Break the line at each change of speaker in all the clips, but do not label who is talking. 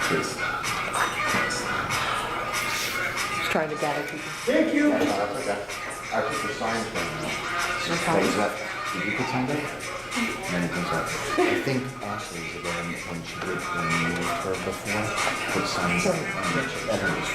Please.
Just trying to gather people.
Thank you.
No, that's okay. I put the signs down now. Wait, is that, did you put signs up? Anything's up. I think Ashley is again when she did, when you moved her before, put signs up. Everyone's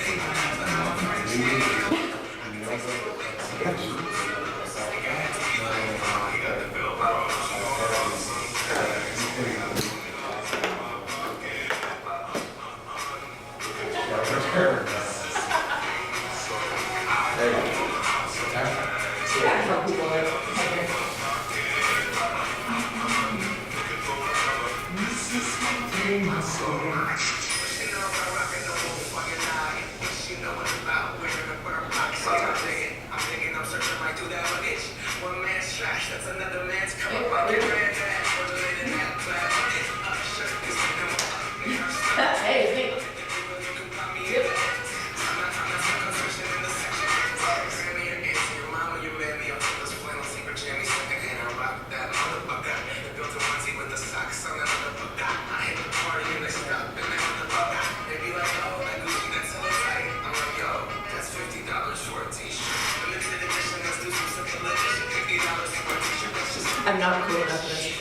I'm not cool enough for this.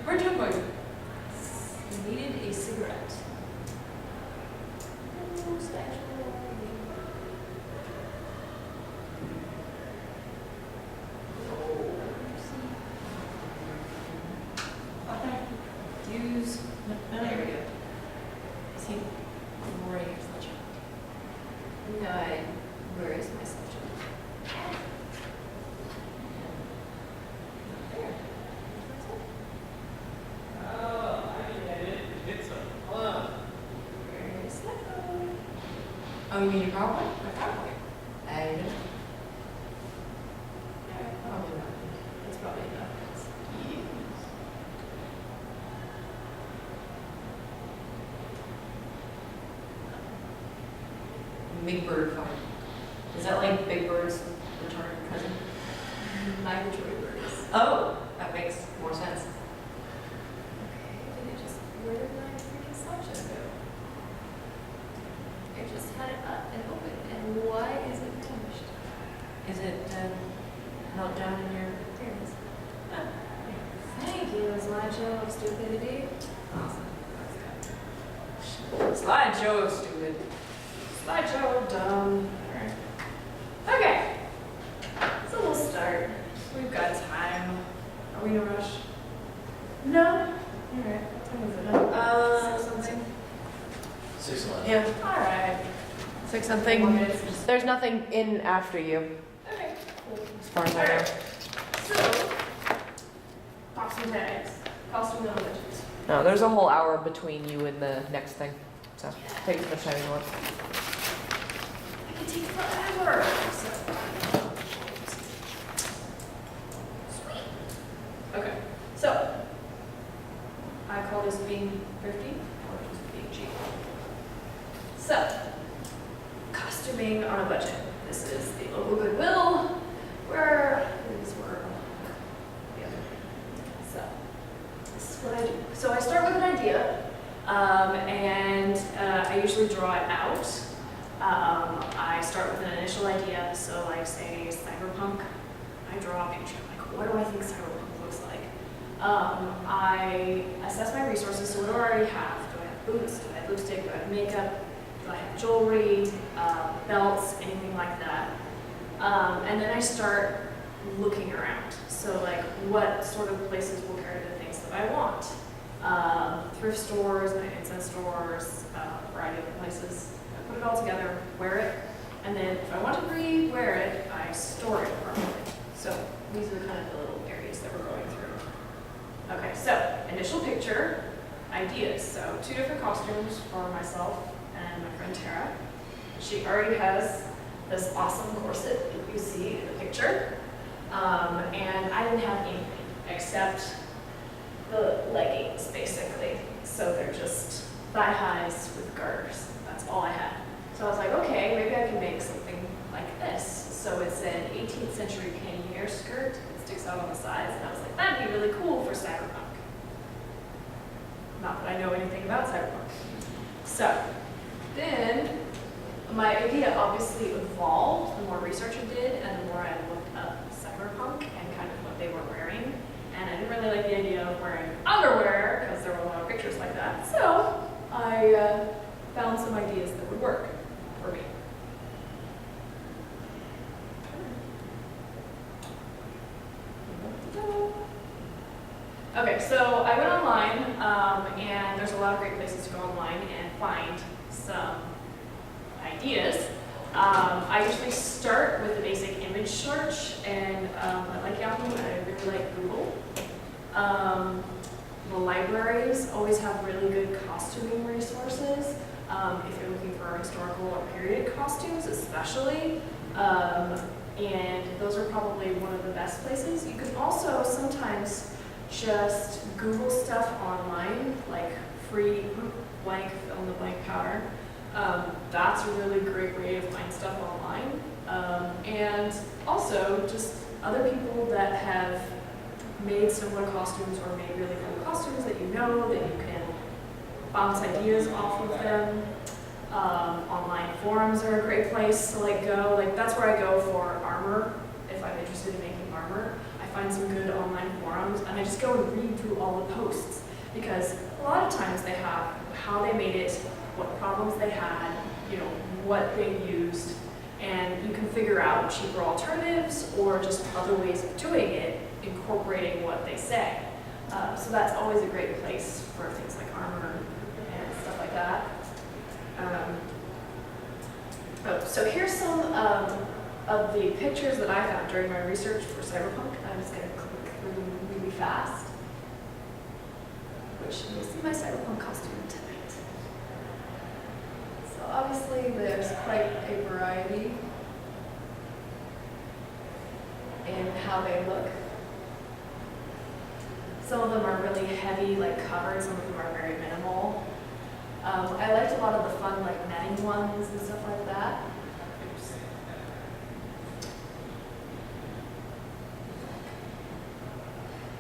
Where'd you go? You needed a cigarette. Okay. Use. No, there we go. See, I'm already your sledgehammer.
No, where is my sledgehammer?
There.
Where is that?
Oh, you mean your PowerPoint? My PowerPoint.
I don't know. Probably not. It's probably not.
Big Bird Farm. Is that like Big Bird's return cousin?
Migratory birds.
Oh, that makes more sense.
Did it just, where did my freaking selection go? I just had it up and open, and why is it finished?
Is it held down in your?
There it is. Oh, thank you, slideshow of stupidity.
Awesome. Slideshow is stupid.
Slideshow of dumb. Alright. Okay. So we'll start. We've got time. Are we in a rush? No? Alright. What time is it now? Something.
6:11.
Yeah,
Alright.
6
1
something.
minute.
There's nothing in after you,
Okay, cool.
as far as I know.
So, costume tags. Costume legends.
No, there's a whole hour between you and the next thing, so take as much time as you want.
It can take forever. So. Sweet. Okay, so I call this being thrifty or just being cheap. So, costuming on a budget. This is the local Goodwill where these were the other. So, this is what I do. So I start with an idea, and I usually draw it out. I start with an initial idea, so like say cyberpunk, I draw a picture, like what do I think cyberpunk looks like? I assess my resources, so what do I already have? Do I have boots? Do I have lipstick? Do I have makeup? Do I have jewelry, belts, anything like that? And then I start looking around. So like what sort of places will carry the things that I want? Thrift stores, 99-cent stores, a variety of places. I put it all together, wear it, and then if I want to re-wear it, I store it properly. So these are kind of the little areas that we're going through. Okay, so initial picture, ideas. So 2 different costumes for myself and my friend Tara. She already has this awesome corset that you see in the picture. And I didn't have anything except the leggings, basically. So they're just thigh highs with girders. That's all I had. So I was like, okay, maybe I can make something like this. So it's an 18th century pannier skirt that sticks out on the sides. And I was like, that'd be really cool for cyberpunk. Not that I know anything about cyberpunk. So then my idea obviously evolved the more research I did and the more I looked up cyberpunk and kind of what they were wearing. And I didn't really like the idea of wearing underwear because there were a lot of pictures like that. So I found some ideas that would work for me. Okay, so I went online, and there's a lot of great places to go online and find some ideas. I usually start with the basic image search, and I like Yahoo, and I really like Google. The libraries always have really good costuming resources, if you're looking for historical or period costumes especially. And those are probably one of the best places. You can also sometimes just Google stuff online, like free blank fill in the blank powder. That's a really great way to find stuff online. And also just other people that have made similar costumes or made really cool costumes that you know that you can bounce ideas off of them. Online forums are a great place to go. That's where I go for armor. If I'm interested in making armor, I find some good online forums and I just go and read through all the posts because a lot of times they have how they made it, what problems they had, what they used, and you can figure out cheaper alternatives or just other ways of doing it, incorporating what they say. So that's always a great place for things like armor and stuff like that. So here's some of the pictures that I found during my research for cyberpunk. I'm just going to click through really fast, which you'll see my cyberpunk costume tonight. So obviously there's quite a variety in how they look. Some of them are really heavy, covered. Some of them are very minimal. I liked a lot of the fun, netting ones and stuff like that. Oops.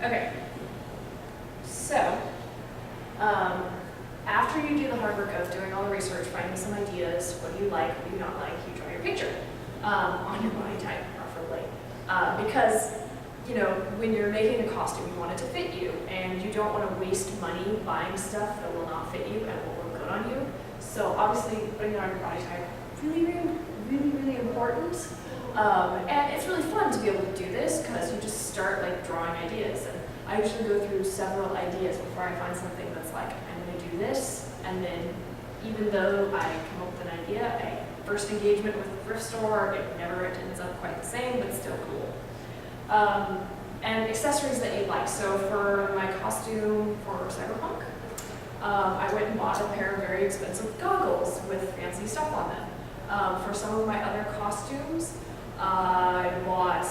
Okay. So, after you do the hard work of doing all the research, finding some ideas, what do you like, what do you not like, you draw your picture on your body type, preferably. Because when you're making a costume, you want it to fit you, and you don't want to waste money buying stuff that will not fit you and will look good on you. So obviously, putting it on your body type, really important. And it's really fun to be able to do this because you just start drawing ideas. And I usually go through several ideas before I find something that's I'm going to do this. And then even though I come up with an idea, a first engagement with the thrift store, it never ends up quite the same, but still cool. And accessories that you like. So for my costume for cyberpunk, I went and bought a pair of very expensive goggles with fancy stuff on them. For some of my other costumes, I bought,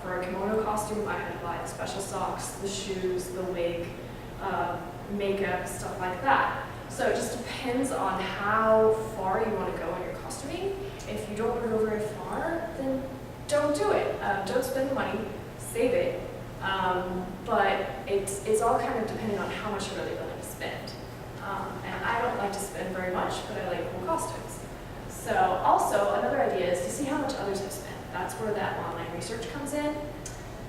for a kimono costume, I had to buy the special socks, the shoes, the wig, makeup, stuff like that. So it just depends on how far you want to go in your costuming. If you don't want to go very far, then don't do it. Don't spend the money, save it. But it's all kind of depending on how much you're really willing to spend. And I don't like to spend very much, but I like cool costumes. So also another idea is to see how much others have spent. That's where that online research comes in.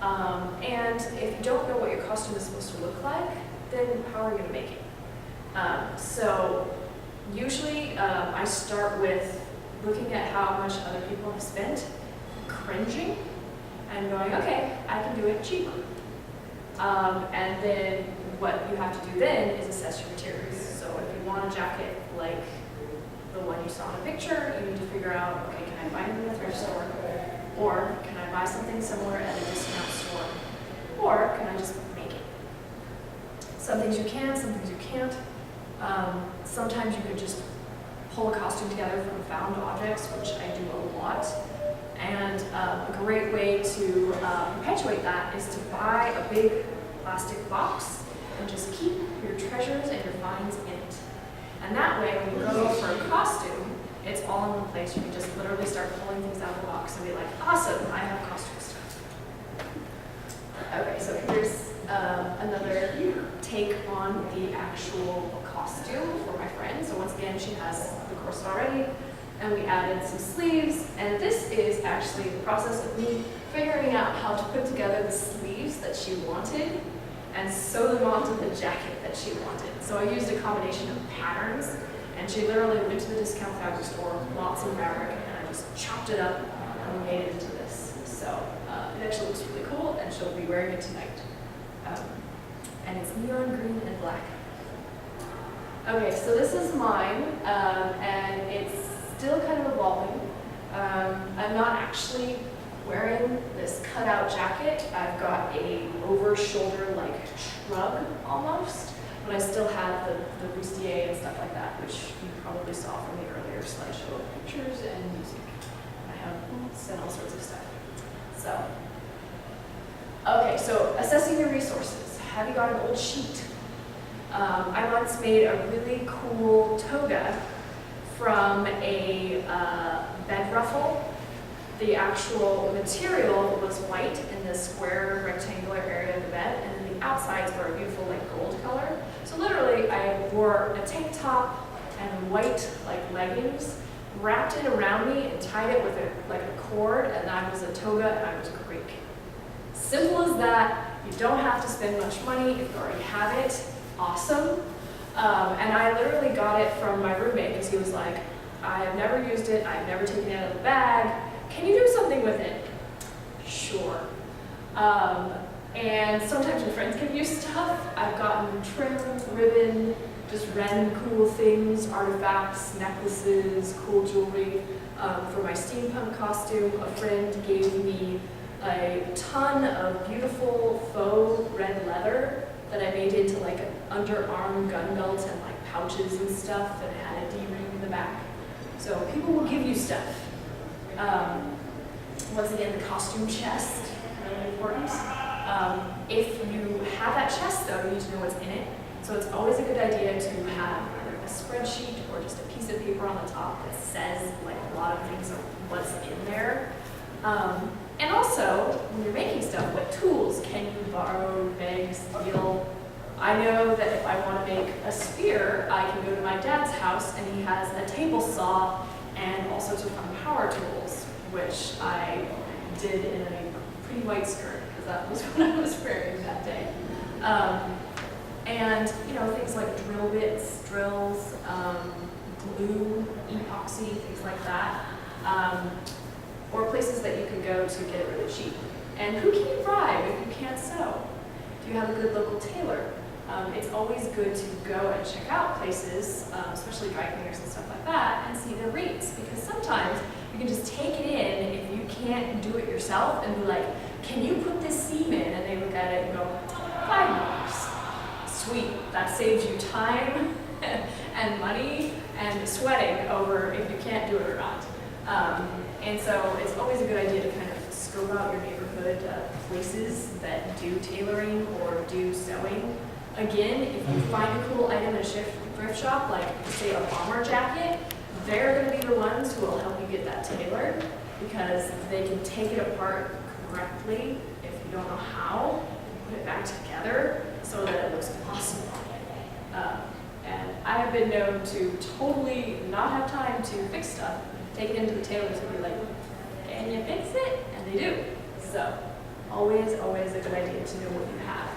And if you don't know what your costume is supposed to look like, then how are you going to make it? So usually I start with looking at how much other people have spent, cringing, and going, okay, I can do it cheaper. And then what you have to do then is assess your materials. So if you want a jacket like the one you saw in the picture, you need to figure out, okay, can I buy it in the thrift store? Or can I buy something similar at a discount store? Or can I just make it? Some things you can, some things you can't. Sometimes you could just pull a costume together from found objects, which I do a lot. And a great way to perpetuate that is to buy a big plastic box and just keep your treasures and your finds in it. And that way, when you go for a costume, it's all in one place. You can just literally start pulling things out of the box and be like, awesome, I have costume stuff. Okay, so here's another take on the actual costume for my friend. So once again, she has the corset already, and we added some sleeves. And this is actually the process of me figuring out how to put together the sleeves that she wanted and sew them onto the jacket that she wanted. So I used a combination of patterns, and she literally went to the discount fabric store, bought some fabric, and I just chopped it up and made it into this. So it actually looks really cool, and she'll be wearing it tonight. And it's neon green and black. Okay, so this is mine, and it's still kind of evolving. I'm not actually wearing this cutout jacket. I've got a over-shoulder like shrug almost, but I still have the bustier and stuff like that, which you probably saw from the earlier slideshow of pictures and music. I have boots and all sorts of stuff. So, okay, so assessing your resources. Have you got an old sheet? I once made a really cool toga from a bed ruffle. The actual material was white in the square rectangular area of the bed, and then the outsides were a beautiful like gold color. So literally I wore a tank top and white like leggings, wrapped it around me and tied it with a cord, and that was a toga, and I was Greek. Simple as that. You don't have to spend much money if you already have it. Awesome. And I literally got it from my roommate because he was like, I have never used it, I've never taken it out of the bag. Can you do something with it? Sure. And sometimes when friends give you stuff, I've gotten trim, ribbon, just random cool things, artifacts, necklaces, cool jewelry. For my steampunk costume, a friend gave me a ton of beautiful faux red leather that I made into like an underarm gun belt and like pouches and stuff, and it had a D-ring in the back. So people will give you stuff. Once again, the costume chest, really important. If you have that chest though, you need to know what's in it. So it's always a good idea to have either a spreadsheet or just a piece of paper on the top that says like a lot of things of what's in there. And also, when you're making stuff, what tools can you borrow, beg, steal? I know that if I want to make a spear, I can go to my dad's house and he has a table saw and all sorts of fun power tools, which I did in a pretty white skirt because that was what I was wearing that day. And you know, things like drill bits, drills, glue, epoxy, things like that. Or places that you can go to get it really cheap. And who can you bribe if you can't sew? Do you have a good local tailor? It's always good to go and check out places, especially dry cleaners and stuff like that, and see their rates. Because sometimes you can just take it in if you can't do it yourself and be like, can you put this seam in? And they look at it and go, $5. Sweet, that saves you time and money and sweating over if you can't do it or not. And so it's always a good idea to kind of scope out your neighborhood places that do tailoring or do sewing. Again, if you find a cool item in a thrift shop, like say a bomber jacket, they're going to be the ones who will help you get that tailored because they can take it apart correctly if you don't know how, and put it back together so that it looks awesome on you. And I have been known to totally not have time to fix stuff, take it into the tailors and be like, can you fix it? And they do. So always a good idea to know what you have.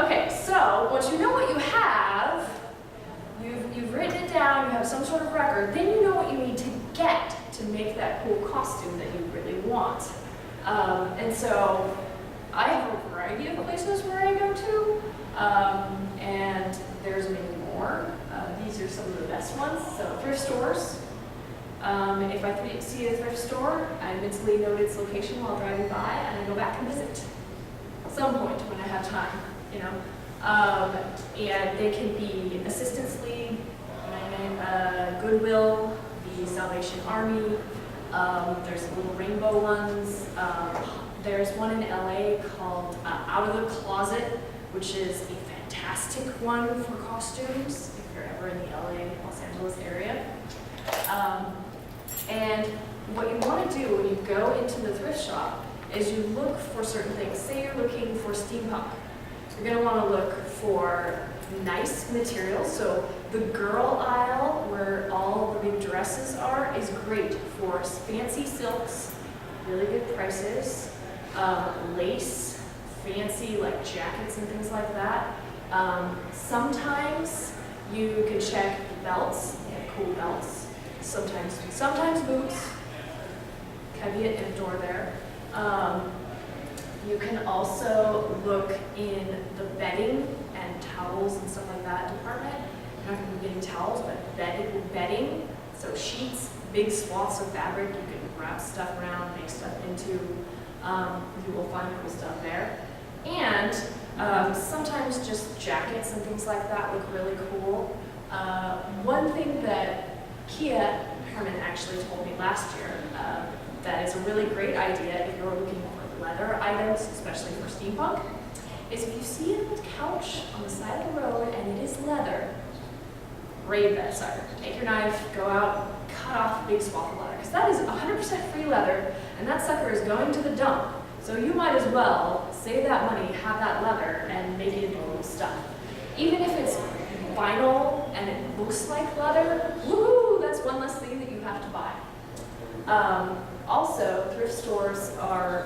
Okay, so once you know what you have, you've written it down, you have some sort of record, then you know what you need to get to make that cool costume that you really want. And so I have a variety of places where I go to, and there's many more. These are some of the best ones. So thrift stores. If I see a thrift store, I mentally note its location while driving by, and I go back and visit at some point when I have time, you know. And they can be Assistance League, Goodwill, the Salvation Army. There's little rainbow ones. There's one in LA called Out of the Closet, which is a fantastic one for costumes if you're ever in the LA, Los Angeles area. And what you want to do when you go into the thrift shop is you look for certain things. Say you're looking for steampunk. You're going to want to look for nice materials. So the girl aisle, where all the big dresses are, is great for fancy silks, really good prices, lace, fancy like jackets and things like that. Sometimes you can check belts, cool belts. Sometimes boots. Caveat emptor there. You can also look in the bedding and towels and stuff like that department. You're not going to be getting towels, but bedding. So sheets, big swaths of fabric you can wrap stuff around, make stuff into. You will find cool stuff there. And sometimes just jackets and things like that look really cool. One thing that Kia Herman actually told me last year that is a really great idea if you're looking for leather items, especially for steampunk, is if you see an old couch on the side of the road and it is leather, braid that sucker. Take your knife, go out, cut off a big swath of leather, because that is 100% free leather, and that sucker is going to the dump. So you might as well save that money, have that leather, and make it into cool stuff. Even if it's vinyl and it looks like leather, woohoo, that's one less thing that you have to buy. Also, thrift stores are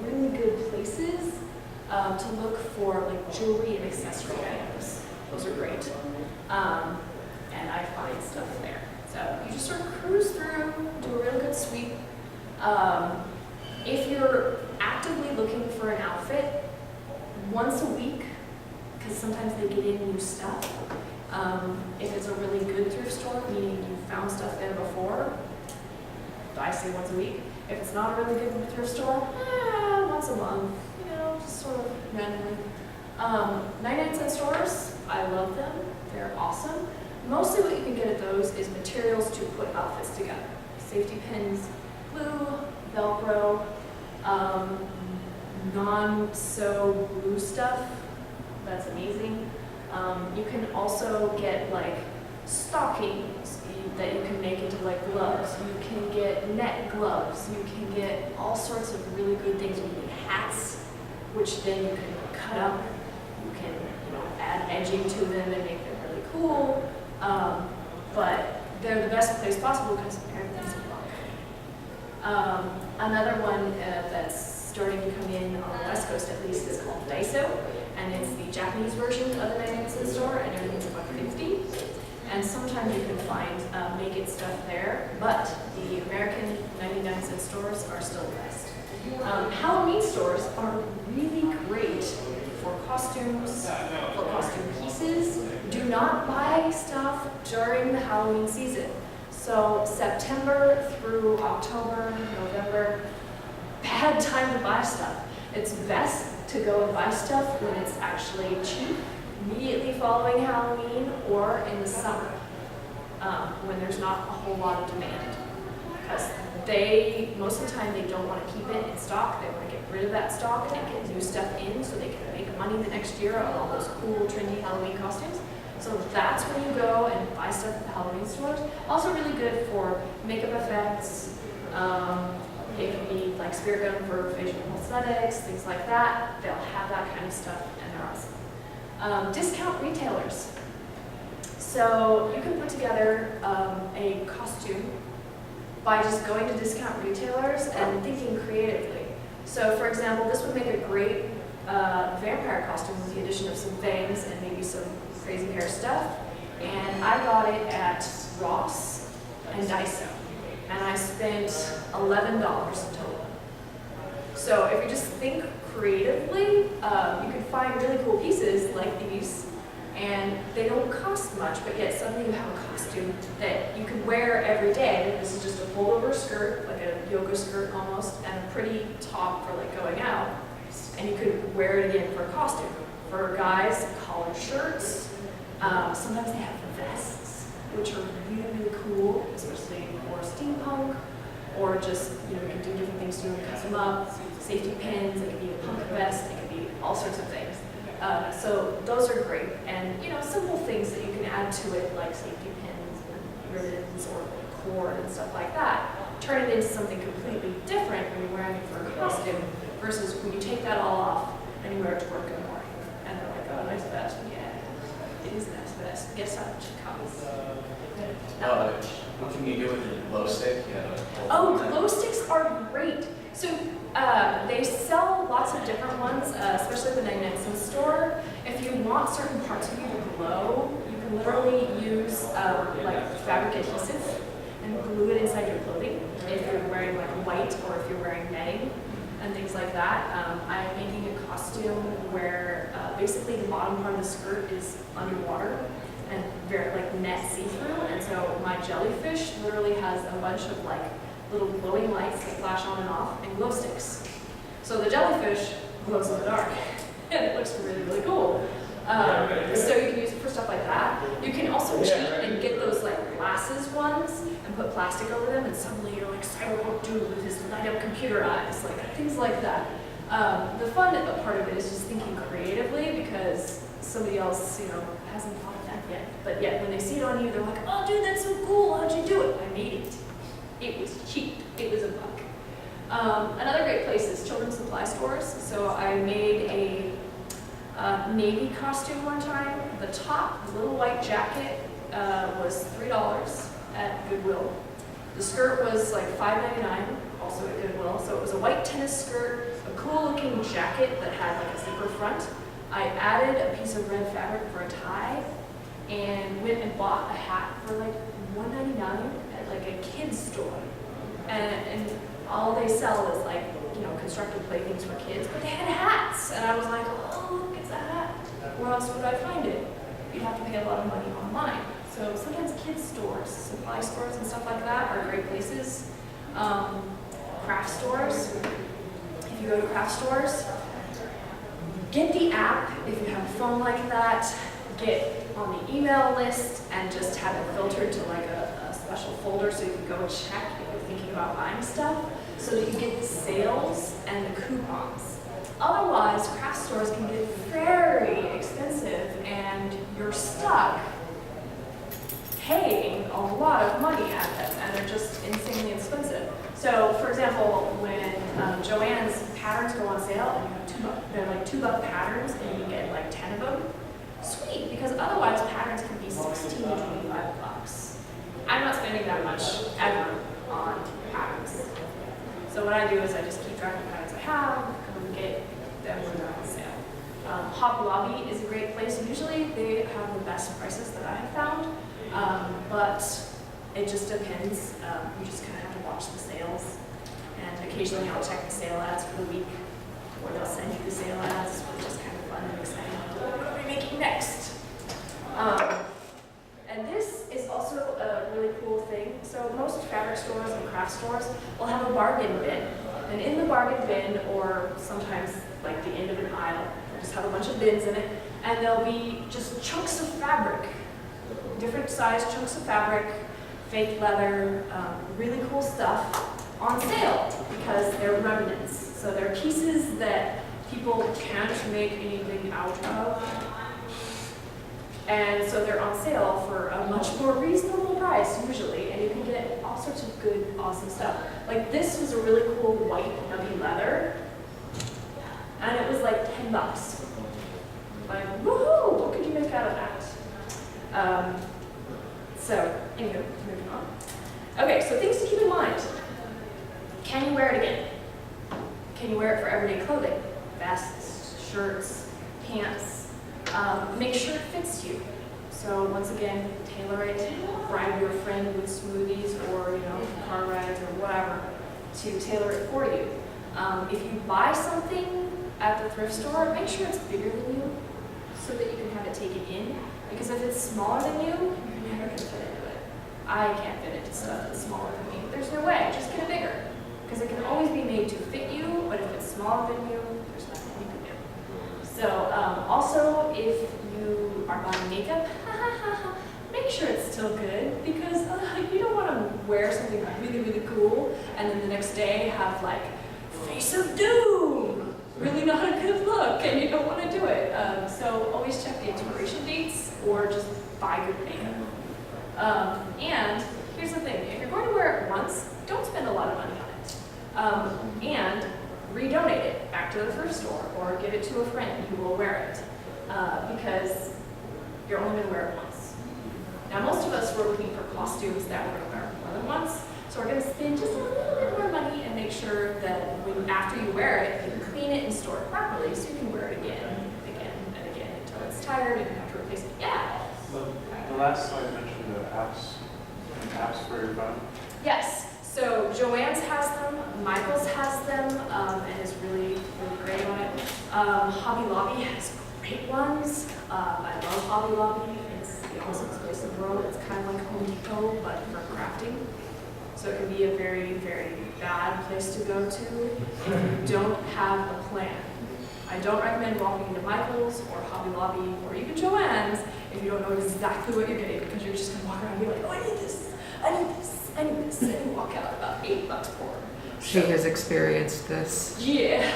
really good places to look for like jewelry and accessory items. Those are great. And I find stuff there. So you just sort of cruise through, do a really good sweep. If you're actively looking for an outfit, once a week, because sometimes they get in new stuff. If it's a really good thrift store, meaning you found stuff there before, I say once a week. If it's not a really good thrift store, once a month, just sort of randomly. 99-cent stores, I love them. They're awesome. Mostly what you can get at those is materials to put outfits together. Safety pins, glue, Velcro, non-sew glue stuff. That's amazing. You can also get like stockings that you can make into like gloves. You can get net gloves. You can get all sorts of really good things. You can get hats, which then you can cut up. You can add edging to them and make them really cool. But they're the best place possible because everything's in bulk. Another one that's starting to come in on the West Coast at least is called Daiso, and it's the Japanese version of the 99-cent store, and everything's $1.50. And sometimes you can find make-it stuff there, but the American 99-cent stores are still the best. Halloween stores are really great for costumes, for costume pieces. Do not buy stuff during the Halloween season. So September through October, November, bad time to buy stuff. It's best to go and buy stuff when it's actually cheap, immediately following Halloween, or in the summer, when there's not a whole lot of demand. Because most of the time, they don't want to keep it in stock. They want to get rid of that stock and get new stuff in so they can make money the next year on all those cool, trendy Halloween costumes. So that's when you go and buy stuff at the Halloween stores. Also really good for makeup effects. It can be like spirit gun for facial aesthetics, things like that. They'll have that kind of stuff, and they're awesome. Discount retailers. So you can put together a costume by just going to discount retailers and thinking creatively. So for example, this would make a great vampire costume with the addition of some fangs and maybe some crazy hair stuff. And I got it at Ross and Daiso. And I spent $11 in total. So if you just think creatively, you can find really cool pieces like these, and they don't cost much, but yet suddenly you have a costume that you can wear every day. This is just a pullover skirt, like a yoga skirt almost, and a pretty top for like going out, and you could wear it again for a costume. For guys, collared shirts. Sometimes they have vests, which are really, really cool, especially for steampunk, or just, you can do different things to custom up. Safety pins, it could be a punk vest, it could be all sorts of things. So those are great, and simple things that you can add to it, like safety pins and ribbons or cord and stuff like that. Turn it into something completely different when you're wearing it for a costume versus when you take that all off and you wear it to work in the morning. And they're like, oh, nice vest. Yeah, it is a nice vest. Guess how much it costs? Not much.
What can you do with the glow stick?
Oh, glow sticks are great. So they sell lots of different ones, especially at the 99-cent store. If you want certain parts of you to glow, you can literally use like fabric adhesive and glue it inside your clothing. If you're wearing like white or if you're wearing netting and things like that. I'm making a costume where basically the bottom part of the skirt is underwater and very like net see-through. And so my jellyfish literally has a bunch of like little glowing lights that flash on and off and glow sticks. So the jellyfish glows in the dark and it looks really, really cool. So you can use it for stuff like that. You can also cheat and get those like glasses ones and put plastic over them, and suddenly you're like Cyberpunk dude with his light up computer eyes, like things like that. The fun part of it is just thinking creatively because somebody else, hasn't thought of that yet. But yet when they see it on you, they're like, oh dude, that's so cool, how'd you do it? I made it. It was cheap, it was a buck. Another great place is children's supply stores. So I made a Navy costume one time. The top, the little white jacket, was $3 at Goodwill. The skirt was like $5.99, also at Goodwill. So it was a white tennis skirt, a cool looking jacket that had like a zipper front. I added a piece of red fabric for a tie and went and bought a hat for like $1.99 at like a kid's store. And all they sell is like, constructed playthings for kids, but they had hats. And I was like, oh, look, it's a hat. Where else would I find it? You'd have to pay a lot of money online. So sometimes kids stores, supply stores and stuff like that are great places. Craft stores. If you go to craft stores, get the app if you have a phone like that. Get on the email list and just have it filtered to like a special folder so you can go and check if you're thinking about buying stuff, so that you get the sales and the coupons. Otherwise, craft stores can get very expensive and you're stuck paying a lot of money at them, and they're just insanely expensive. So, for example, when Joann's patterns go on sale, and they're like $2 patterns, and you get like 10 of them, sweet, because otherwise patterns can be 16 to 25 bucks. I'm not spending that much ever on patterns. So what I do is I just keep track of the patterns I have and get them when they're on sale. Hobby Lobby is a great place. Usually they have the best prices that I have found, but it just depends. You just kind of have to watch the sales, and occasionally I'll check the sale ads for the week, or they'll send you the sale ads, which is kind of fun and exciting. What are we making next? And this is also a really cool thing. So most fabric stores and craft stores will have a bargain bin. And in the bargain bin, or sometimes like the end of an aisle, they'll just have a bunch of bins in it, and there'll be just chunks of fabric, different size chunks of fabric, fake leather, really cool stuff on sale because they're remnants. So they're pieces that people can't make anything out of. And so they're on sale for a much more reasonable price usually, and you can get all sorts of good, awesome stuff. Like this was a really cool white nubby leather, and it was like 10 bucks. Like, woohoo, what could you make out of that? So, anyway, moving on. Okay, so things to keep in mind. Can you wear it again? Can you wear it for everyday clothing? Vests, shirts, pants. Make sure it fits you. So once again, tailor it, bribe your friend with smoothies or car rides or whatever to tailor it for you. If you buy something at the thrift store, make sure it's bigger than you so that you can have it taken in. Because if it's smaller than you, you're never gonna fit into it. I can't fit into stuff that's smaller than me. There's no way, just get it bigger. Because it can always be made to fit you, but if it's smaller than you, there's nothing you can do. So also, if you are buying makeup, make sure it's still good, because you don't want to wear something really, really cool and then the next day have like face of doom, really not a good look, and you don't want to do it. So always check the expiration dates or just buy good makeup. And here's the thing, if you're going to wear it once, don't spend a lot of money on it. And redonate it back to the thrift store or give it to a friend who will wear it, because you're only going to wear it once. Now, most of us were looking for costumes that we're going to wear more than once, so we're going to spend just a little bit more money and make sure that after you wear it, you clean it and store it properly so you can wear it again, and again until it's tired and you have to replace it. Yeah?
The last slide mentioned the apps for your phone.
Yes. So Joann's has them, Michael's has them, and is really, really great on it. Hobby Lobby has great ones. I love Hobby Lobby. It's the awesomest place in the world. It's kind of like Home Depot, but for crafting. So it can be a very, very bad place to go to if you don't have a plan. I don't recommend walking into Michael's or Hobby Lobby or even Joann's if you don't know exactly what you're getting, because you're just going to walk around and be like, oh, I need this, I need this, I need this, and walk out about $8 for it.
She has experienced this.
Yeah,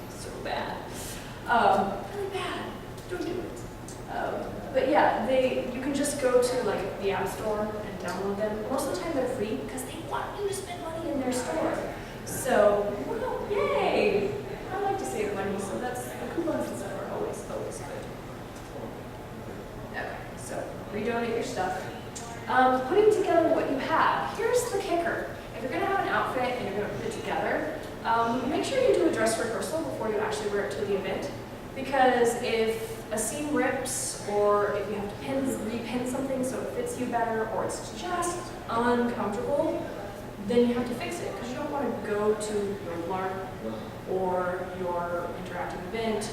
so bad. Really bad. Don't do it. But yeah, you can just go to like the App Store and download them. Most of the time they're free because they want you to spend money in their store. So, well, yay! I like to save money, so the coupons and stuff are always good. Okay, so redonate your stuff. Putting together what you have. Here's the kicker. If you're going to have an outfit and you're going to put it together, make sure you do a dress rehearsal before you actually wear it to the event. Because if a seam rips, or if you have to repin something so it fits you better, or it's just uncomfortable, then you have to fix it. Because you don't want to go to your LARP or your interactive event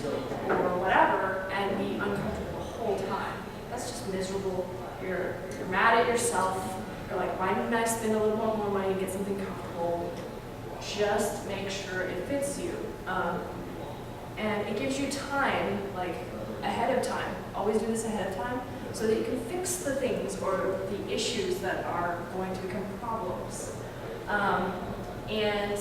or whatever and be uncomfortable the whole time. That's just miserable. You're mad at yourself. You're like, why didn't I spend a little bit more money to get something comfortable? Just make sure it fits you. And it gives you time, like ahead of time. Always do this ahead of time so that you can fix the things or the issues that are going to become problems. And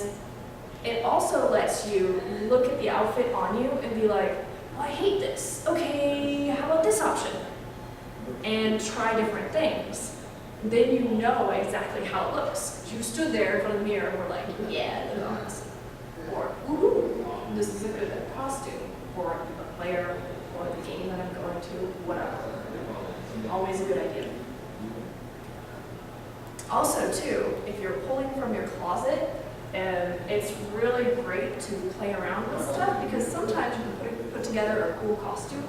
it also lets you look at the outfit on you and be like, oh, I hate this. Okay, how about this option? And try different things. Then you know exactly how it looks. You stood there in front of the mirror and were like, yeah, this is awesome. Or, ooh, this is a good costume. Or the player, or the game that I'm going to, whatever. Always a good idea. Also, too, if you're pulling from your closet, it's really great to play around with stuff, because sometimes you can put together a cool costume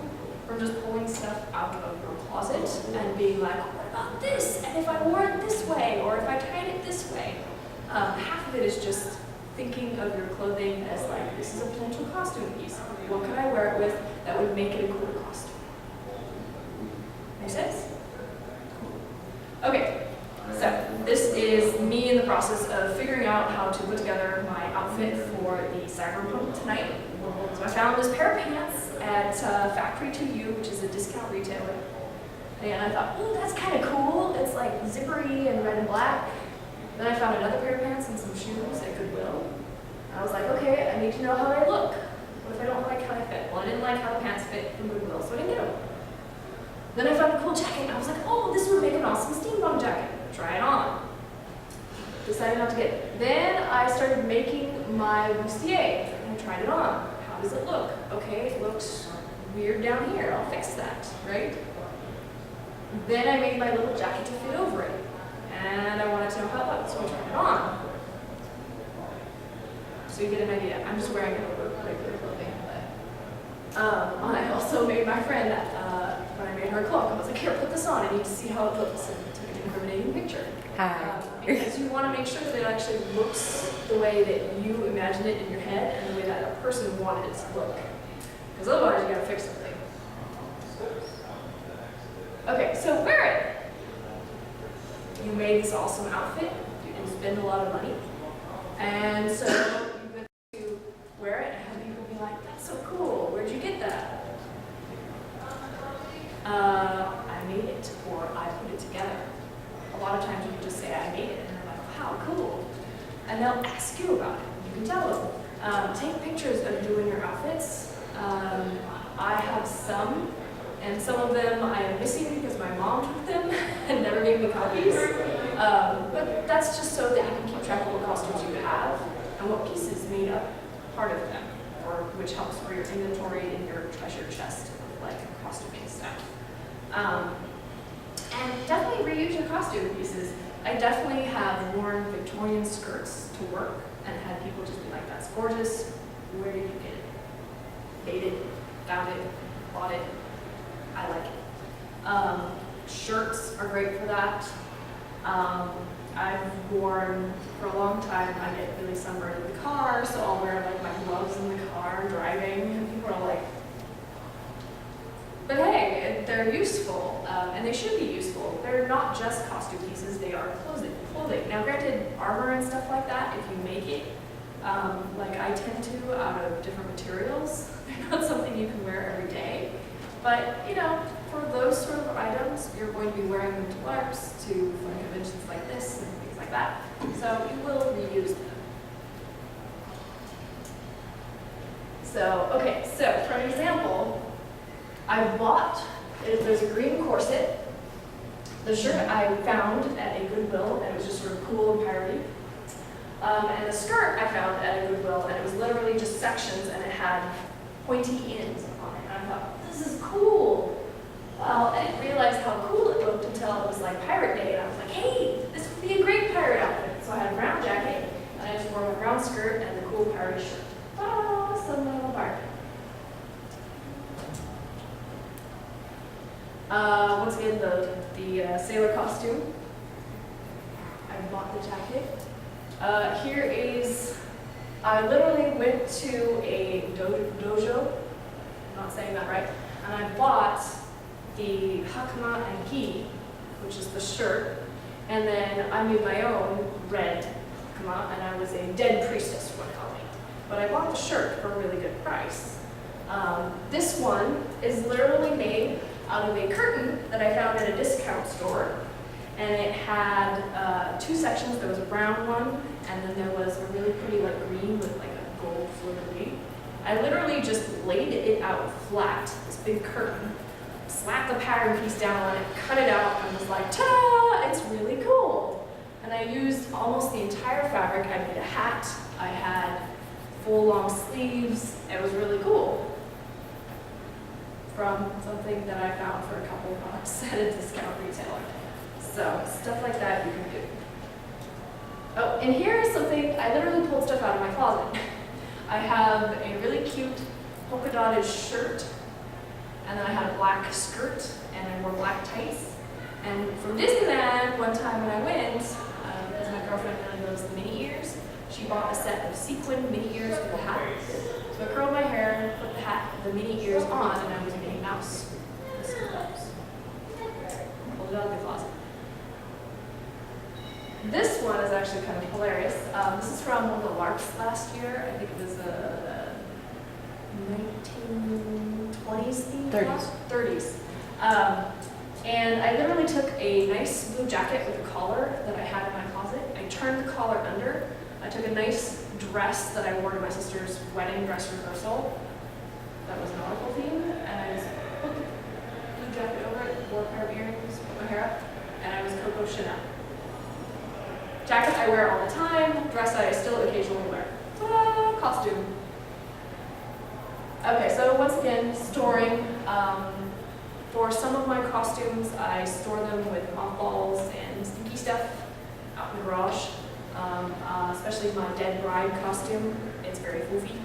from just pulling stuff out of your closet and being like, what about this? And if I wore it this way, or if I tied it this way. Half of it is just thinking of your clothing as like, this is a potential costume piece. What could I wear it with that would make it a cool costume? Make sense? Okay, so this is me in the process of figuring out how to put together my outfit for the Cyberpunk tonight. So I found this pair of pants at Factory 2U, which is a discount retailer. And I thought, oh, that's kind of cool. It's like zippery and red and black. Then I found another pair of pants and some shoes at Goodwill. I was like, okay, I need to know how they look. What if I don't like how they fit? Well, I didn't like how the pants fit from Goodwill, so I didn't get them. Then I found a cool jacket, and I was like, oh, this would make an awesome steampunk jacket. Try it on. Decided not to get it. Then I started making my bustier, and I tried it on. How does it look? Okay, it looks weird down here. I'll fix that, right? Then I made my little jacket to fit over it. And I wanted to know how it looked, so I tried it on. So you get an idea. I'm just wearing it over regular clothing. But I also made my friend, when I made her a cloak, I was like, here, put this on. I need to see how it looks. And took an incriminating picture.
Hi.
Because you want to make sure that it actually looks the way that you imagine it in your head and the way that a person wanted it to look. Because otherwise, you got to fix something. Okay, so wear it. You made this awesome outfit. You didn't spend a lot of money. And so you get to wear it and have people be like, that's so cool. Where'd you get that? just say, I made it, and they're like, wow, cool. And they'll ask you about it. You can tell them. Take pictures of you and your outfits. I have some, and some of them I am missing because my mom took them and never gave me copies. But that's just so that you can keep track of what costumes you have and what pieces made up part of them, or which helps for your inventory in your treasure chest of like costuming stuff. And definitely reuse your costume pieces. I definitely have worn Victorian skirts to work and had people just be like, that's gorgeous, where did you get it? Made it, found it, bought it, I like it. Shirts are great for that. I've worn, for a long time, I get really sunburned in the car, so I'll wear like my gloves in the car driving, and people are like, but hey, they're useful, and they should be useful. They're not just costume pieces, they are clothing. Now granted, armor and stuff like that, if you make it, like I tend to, out of different materials, they're not something you can wear every day. But, you know, for those sort of items, you're going to be wearing them to LARPs, to fun conventions like this, and things like that. So you will reuse them. So, okay, so for an example, I bought, there's a green corset. The shirt I found at a Goodwill, and it was just sort of cool and piratey. And the skirt I found at a Goodwill, and it was literally just sections, and it had pointy ends on it. And I thought, this is cool. Well, I didn't realize how cool it looked until it was like Pirate Day, and I was like, hey, this would be a great pirate outfit. So I had a brown jacket, and I just wore my brown skirt and the cool pirate shirt. Ah, someone on a pirate. Once again, the sailor costume. I bought the jacket. Here is, I literally went to a dojo, I'm not saying that right, and I bought the hakama and gi, which is the shirt, and then I made my own red hakama, and I was a dead priestess for Halloween. But I bought the shirt for a really good price. This one is literally made out of a curtain that I found at a discount store, and it had two sections. There was a brown one, and then there was a really pretty like green with like a gold filigree. I literally just laid it out flat, this big curtain, slapped the pattern piece down on it, cut it out, and was like, ta-da, it's really cool. And I used almost the entire fabric. I made a hat, I had full long sleeves. It was really cool. From something that I found for a couple of bucks at a discount retailer. So stuff like that you can do. Oh, and here is something, I literally pulled stuff out of my closet. I have a really cute polka dotted shirt, and then I had a black skirt, and I wore black tights. And from Disneyland, one time when I went, because my girlfriend really loves the mini ears, she bought a set of sequin mini ears with a hat. So I curled my hair, put the hat, the mini ears on, and I was Minnie Mouse. Pulled it out of the closet. This one is actually kind of hilarious. This is from one of the LARPs last year. I think it was a 1920s theme.
30s.
30s. And I literally took a nice blue jacket with a collar that I had in my closet. I turned the collar under. I took a nice dress that I wore to my sister's wedding dress rehearsal. That was nautical theme. And I just put the blue jacket over it, wore a pair of earrings, put my hair up, and I was Coco Chanel. Jacket I wear all the time, dress I still occasionally wear. Ta-da! Costume. Okay, so once again, storing. For some of my costumes, I store them with mothballs and stinky stuff out in the garage. Especially my dead bride costume, it's very foofy.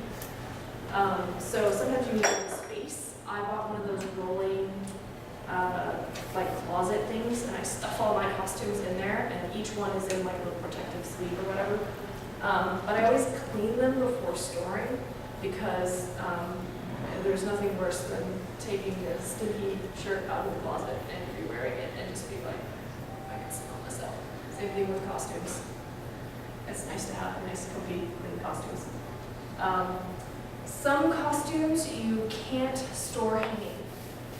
So sometimes you need space. I bought one of those rolling like closet things, and I stuff all my costumes in there, and each one is in like a little protective sleeve or whatever. But I always clean them before storing, because there's nothing worse than taking a stinky shirt out of the closet and re-wearing it and just be like, I can smell myself. Same thing with costumes. It's nice to have nice, comfy, clean costumes. Some costumes you can't store hanging.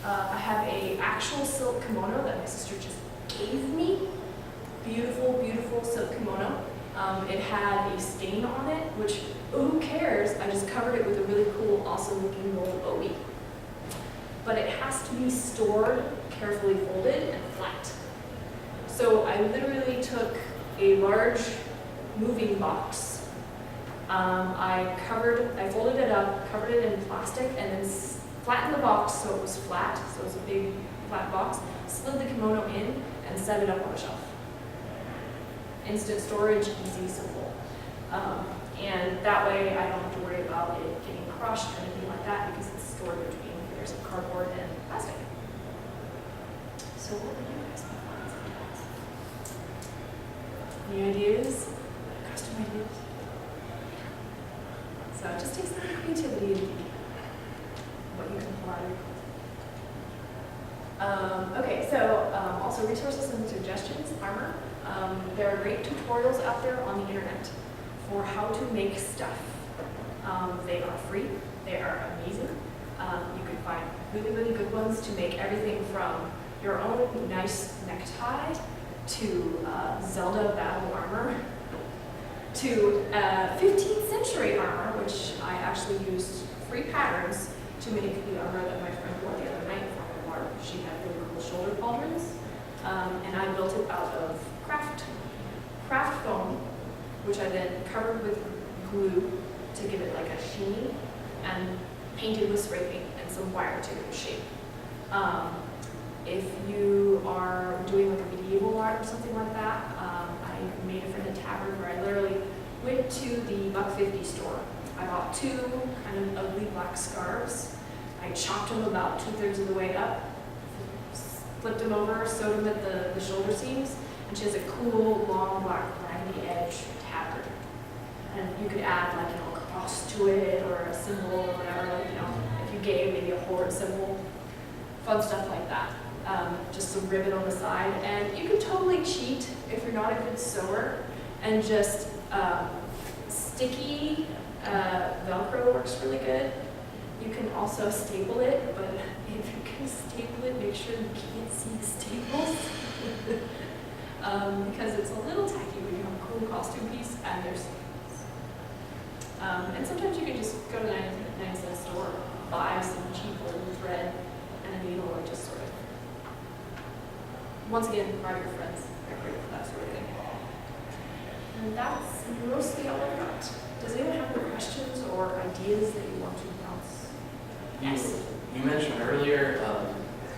I have a actual silk kimono that my sister just gave me beautiful, beautiful silk kimono. It had a stain on it, which, who cares? I just covered it with a really cool, awesome looking gold obi. But it has to be stored, carefully folded, and flat. So I literally took a large moving box. I folded it up, covered it in plastic, and then flattened the box so it was flat, so it was a big flat box, slid the kimono in, and set it up on a shelf. Instant storage, easy, simple. And that way I don't have to worry about it getting crushed or anything like that because it's stored between layers of cardboard and plastic. So what would you guys want? Any ideas? Custom ideas? So it just takes a little creativity and what you can pull out of your closet. Okay, so also resources and suggestions, armor. There are great tutorials out there on the internet for how to make stuff. They are free, they are amazing. You can find really, really good ones to make everything from your own nice necktie to Zelda battle armor to 15th century armor, which I actually used free patterns to make the armor that my friend wore the other night from Wyrd. She had really cool shoulder pauldrons, and I built it out of craft foam, which I then covered with glue to give it like a sheen, and painted with spray paint and some wire to give it shape. If you are doing like a medieval art or something like that, I made a friend a tavern where I literally went to the $1.50 store. I bought 2 kind of ugly black scarves. I chopped them about 2/3 of the way up, flipped them over, sewed them at the shoulder seams, and she has a cool, long, black, raggedy edge tabard. And you could add like, a cross to it or a symbol or whatever, if you gave maybe a horde symbol, fun stuff like that. Just some ribbon on the side. And you can totally cheat if you're not a good sewer and just sticky Velcro works really good. You can also staple it, but if you can staple it, make sure you can't see the staples. Because it's a little tacky when you have a cool costume piece and there's and sometimes you can just go to the 99-cent store, buy some cheap old thread and a needle, and just sort of, once again, borrow your friends. They're great for that sort of thing. And that's mostly all I've got. Does anyone have any questions or ideas that you want to bounce? Yes.
You mentioned earlier,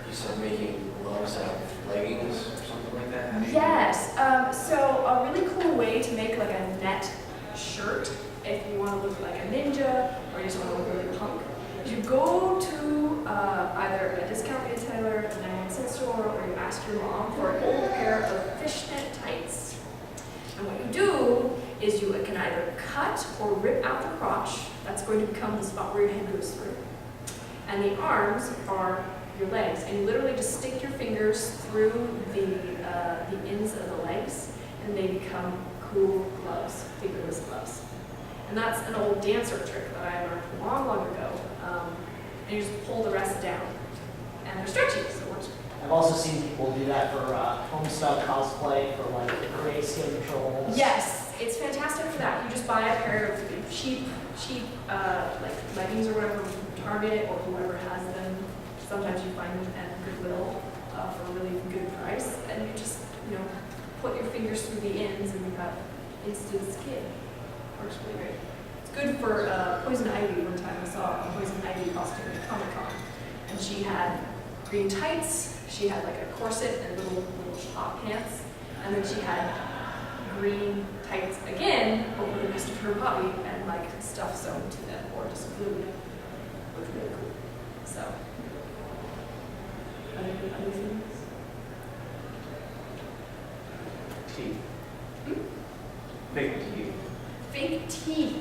you said making gloves out of leggings or something like that. How do you do that?
Yes. So a really cool way to make like a net shirt, if you want to look like a ninja or you just want to look really punk, is you go to either a discount retailer, a 99-cent store, or you ask your mom for an old pair of fishnet tights. And what you do is you can either cut or rip out the crotch. That's going to become the spot where your head goes through. And the arms are your legs, and you literally just stick your fingers through the ends of the legs, and they become cool gloves, fingerless gloves. And that's an old dancer trick that I learned long, long ago. And you just pull the rest down, and they're stretchy, so it works.
I've also seen people do that for homestyle cosplay for like gray skin patrols.
Yes, it's fantastic for that. You just buy a pair of cheap like leggings or whatever from Target or whoever has them. Sometimes you find them at Goodwill for a really good price, and you just put your fingers through the ends, and you have instant skin. Works really great. It's good for Poison Ivy. One time I saw a Poison Ivy costume at Comic-Con, and she had green tights. She had like a corset and little top pants, and then she had green tights again over the rest of her body, and like stuff sewn to them or just glued. It was really cool. So, other things?
Teeth.
Hmm?
Fake teeth.
Fake teeth.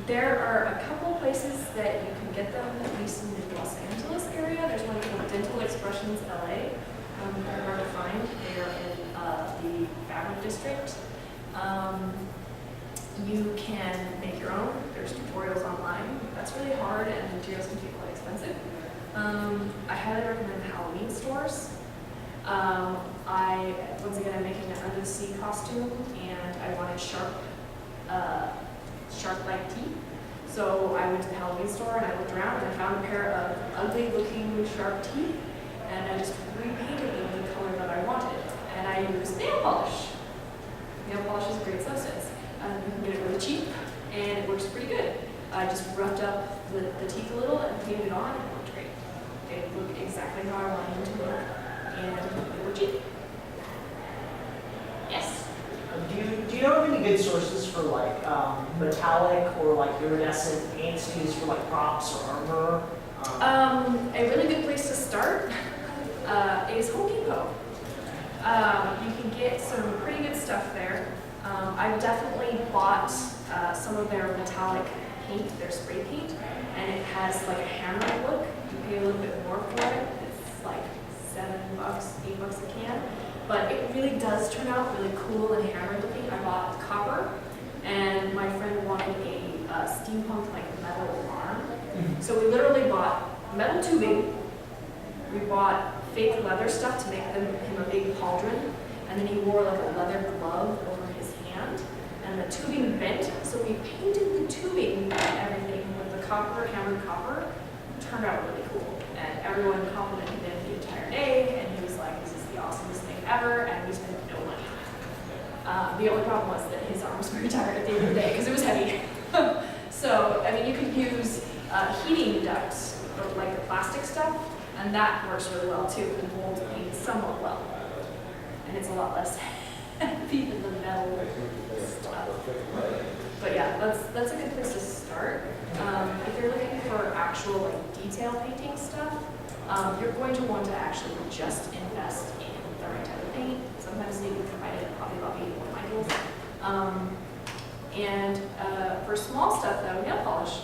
There are a couple places that you can get them, at least in the Los Angeles area. There's one called Dental Expressions LA. They're hard to find. They are in the Fabric District. You can make your own. There's tutorials online. That's really hard, and materials can be quite expensive. I highly recommend Halloween stores. once again, I'm making an under the sea costume, and I wanted shark-like teeth. So I went to the Halloween store and I looked around and I found a pair of ugly looking shark teeth, and I just repainted them the color that I wanted. And I used nail polish. Nail polish is a great substance. You can get it really cheap, and it works pretty good. I just roughed up the teeth a little and painted it on, and it worked great. They look exactly how I wanted them to look, and they were cheap. Yes.
Do you know of any good sources for like metallic or like iridescent paints to use for like props or armor?
A really good place to start is Home Depot. You can get some pretty good stuff there. I've definitely bought some of their metallic paint, their spray paint, and it has like a hammer look. You pay a little bit more for it. It's like $7, $8 a can. But it really does turn out really cool and hammer looking. I bought copper, and my friend wanted a steampunk like metal arm. So we literally bought metal tubing. We bought fake leather stuff to make him a big pauldron, and then he wore like a leather glove over his hand, and the tubing bent, so we painted the tubing and everything with the copper, hammered copper. It turned out really cool, and everyone complimented him the entire day, and he was like, this is the awesomest thing ever, and we spent no money. The only problem was that his arms were tired at the end of the day because it was heavy. So, I mean, you could use heating ducts, or like the plastic stuff, and that works really well too, and holds paint somewhat well. And it's a lot less heavy than the metal stuff. But yeah, that's a good place to start. If you're looking for actual like detail painting stuff, you're going to want to actually just invest in the right type of paint. Sometimes they can provide it at Hobby Lobby or Michael's. And for small stuff though, nail polish.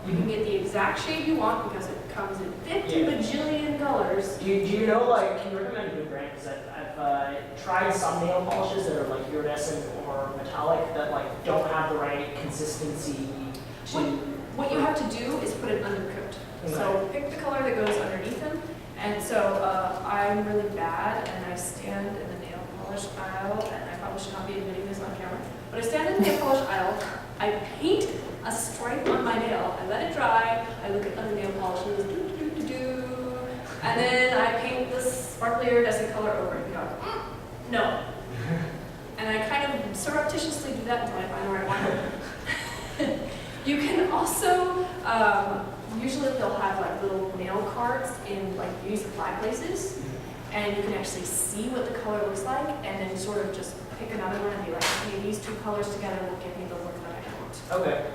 You can get the exact shade you want because it comes in 50 bajillion colors.
Do you know, like, can you recommend a good brand? Because I've tried some nail polishes that are like iridescent or metallic that like don't have the right consistency to...
What you have to do is put an undercoat. Okay. So pick the color that goes underneath them. And so I'm really bad, and I stand in the nail polish aisle, and I probably should not be admitting this on camera, but I stand in the nail polish aisle, I paint a stripe on my nail, I let it dry, I look at other nail polishes, and then I paint this sparkly iridescent color over it and go, no. And I kind of surreptitiously do that until I find the right one. You can also, usually they'll have like little nail cards in like beauty supply places, and you can actually see what the color looks like, and then sort of just pick another one and be like, okay, these two colors together will give me the look that I want.
Okay.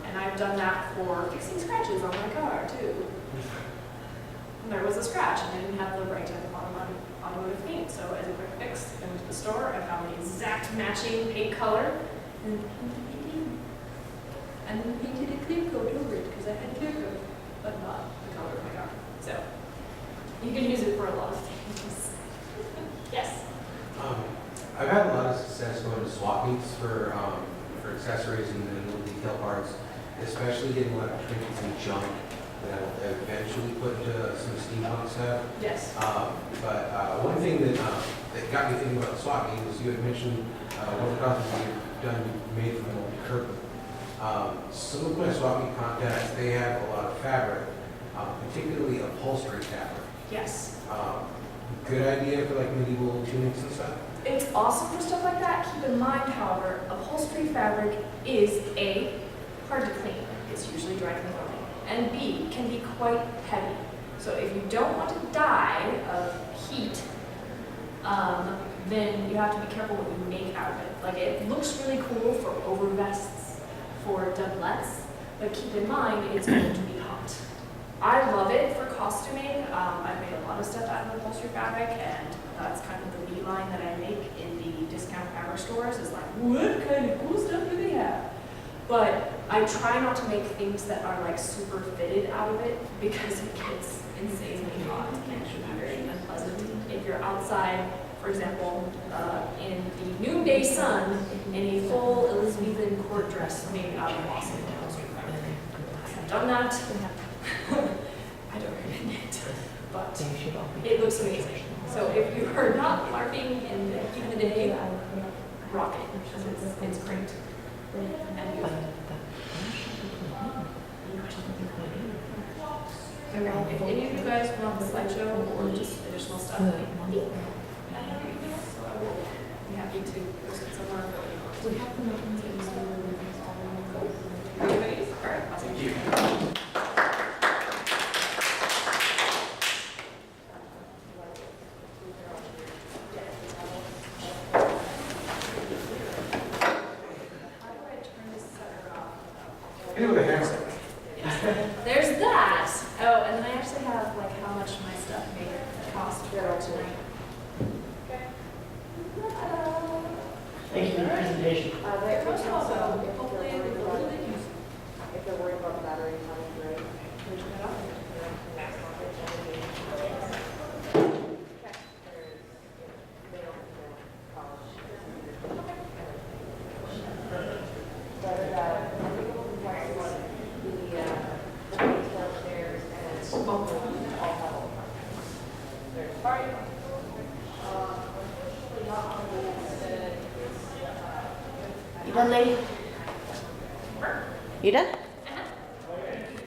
And I've done that for fixing scratches on my car too. And there was a scratch, and I didn't have the right type of automotive paint, so as a quick fix, I went to the store, I found the exact matching paint color, and painted it in. And then painted a clear coat over it, because I had clear coat, but not the color of my car. So, you can use it for a lot of things. Yes?
I've had a lot of success going to swap meets for accessories and little detail parts, especially getting a lot of trinkets and junk that I'll eventually put into some steampunk stuff.
Yes.
But one thing that got me thinking about the swap meet was you had mentioned one of the costumes you've made from old curtain. Some of my swap meet contacts, they have a lot of fabric, particularly upholstery fabric.
Yes.
Good idea for like medieval tunics and stuff?
It's awesome for stuff like that. Keep in mind, however, upholstery fabric is A, hard to clean. It's usually dry clean only. And B, can be quite heavy. So if you don't want to die of heat, then you have to be careful what you make out of it. Like, it looks really cool for overvests, for doublets, but keep in mind it's going to be hot. I love it for costuming. I've made a lot of stuff out of upholstery fabric, and that's kind of the beeline that I make in the discount fabric stores, is like, what kind of cool stuff do they have? But I try not to make things that are like super fitted out of it, because it gets insanely hot and should be very unpleasant. If you're outside, for example, in the noonday sun, in a full Elizabethan court dress made out of moss and upholstery fabric. I have done that. I don't recommend it, but it looks amazing. So if you are not LARPing in the heat of the day, rock it, because it's great. And you, if any of you guys want the slideshow or just additional stuff, so I will be happy to post it somewhere. Are you ready? All right, awesome.
Thank you.
Hit it with a hammer.
There's that. Oh, and then I actually have like how much my stuff may cost for tonight.
Thank you for the presentation.
Hopefully,
If they're worried about the battery running, right?
You done, lady?
You done?